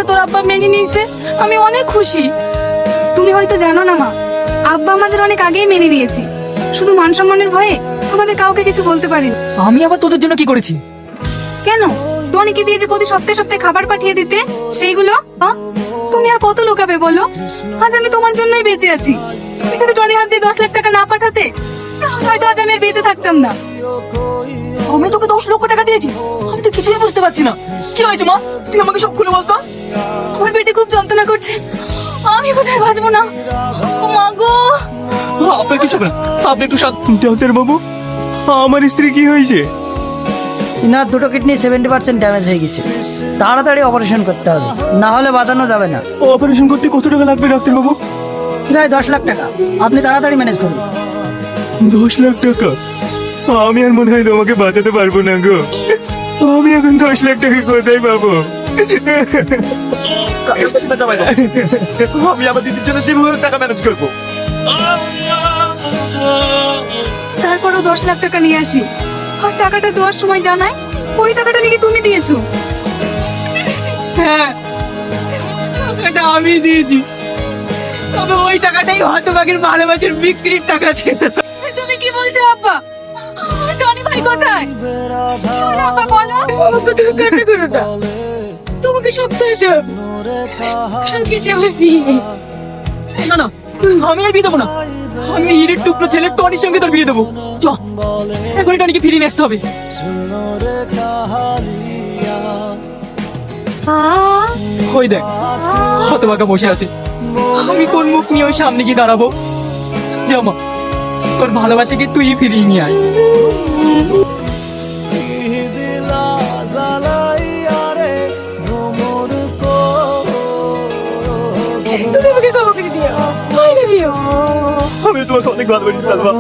তোর আব্বা মেনে নিয়েছে, আমি অনেক খুশি। তুমি হয়তো জানো না মা, আব্বা আমাদের অনেক আগেই মেনে নিয়েছে। শুধু মান সম্মানের ভয়ে তোমাদের কাউকে কিছু বলতে পারিনি। আমি আবার তোদের জন্য কি করেছি? কেন? টনিকে দিয়ে যে প্রতি সপ্তাহে সপ্তাহে খাবার পাঠিয়ে দিতে, সেইগুলো তুমি আর কত লোকাবে বলো? আজ আমি তোমার জন্যই বেঁচে আছি। তুমি যদি টনি হাত দিয়ে 10 লাখ টাকা না পাঠাতে, তাহলে হয়তো আজ আমি আর বেঁচে থাকতাম না। আমি তোকে 10 লক্ষ টাকা দিয়েছি? আমি তো কিছুই বুঝতে পারছি না। কি হয়েছে মা? তুই আমাকে সব খুলে বলতো। আমার পেটে খুব যন্ত্রণা করছে, আমি কোথায় বাঁচবো না। ও মা গো! আপনার কিছু না, আপনি একটু ডাক্তার বাবু, আমার স্ত্রী কি হয়েছে? ইনার দুটো কিডনি 70% ড্যামেজ হয়ে গেছে। তাড়াতাড়ি অপারেশন করতে হবে, না হলে বাঁচানো যাবে না। অপারেশন করতে কত টাকা লাগবে ডাক্তার বাবু? প্রায় 10 লাখ টাকা। আপনি তাড়াতাড়ি ম্যানেজ করুন। 10 লাখ টাকা? আমি আর মনে হয় তোমাকে বাঁচাতে পারবো না গো। আমি এখন 10 লাখ টাকা কোথায় পাবো? আমি আমার দিদির জন্য যেভাবে টাকা ম্যানেজ করবো। তারপরও 10 লাখ টাকা নিয়ে আসি, আর টাকাটা দেওয়ার সময় জানায় ওই টাকাটা নাকি তুমি দিয়েছো। হ্যাঁ, টাকাটা আমি দিয়েছি। তবে ওই টাকাটাই হতভাগের ভালোবাসার বিক্রির টাকা ছিল। তুমি কি বলছো আব্বা? আমার টনি ভাই কোথায়? কি হলো আব্বা বলো? আব্বা তুমি কান্না করো না, তোমাকে সপ্তাহে দেব, কালকে যে আমার বিয়ে। না না, আমি আর বিয়ে দেবো না। আমি হিরের টুকরো ছেলে টনির সঙ্গে তোর বিয়ে দেবো। চ, এখনই টনিকে ফিরিয়ে নিয়ে আসতে হবে। ওই দেখ, হতভাগা বসে আছে। আমি কোন মুখ নিয়ে ওর সামনে গিয়ে দাঁড়াবো? জামা, তোর ভালোবাসাকে তুই ফিরিয়ে নিয়ে আয়। তুমি আমাকে ক্ষমা করে দিও, আই লাভ ইউ। আমি তোমাকে অনেক ভালোবাসি সালমা।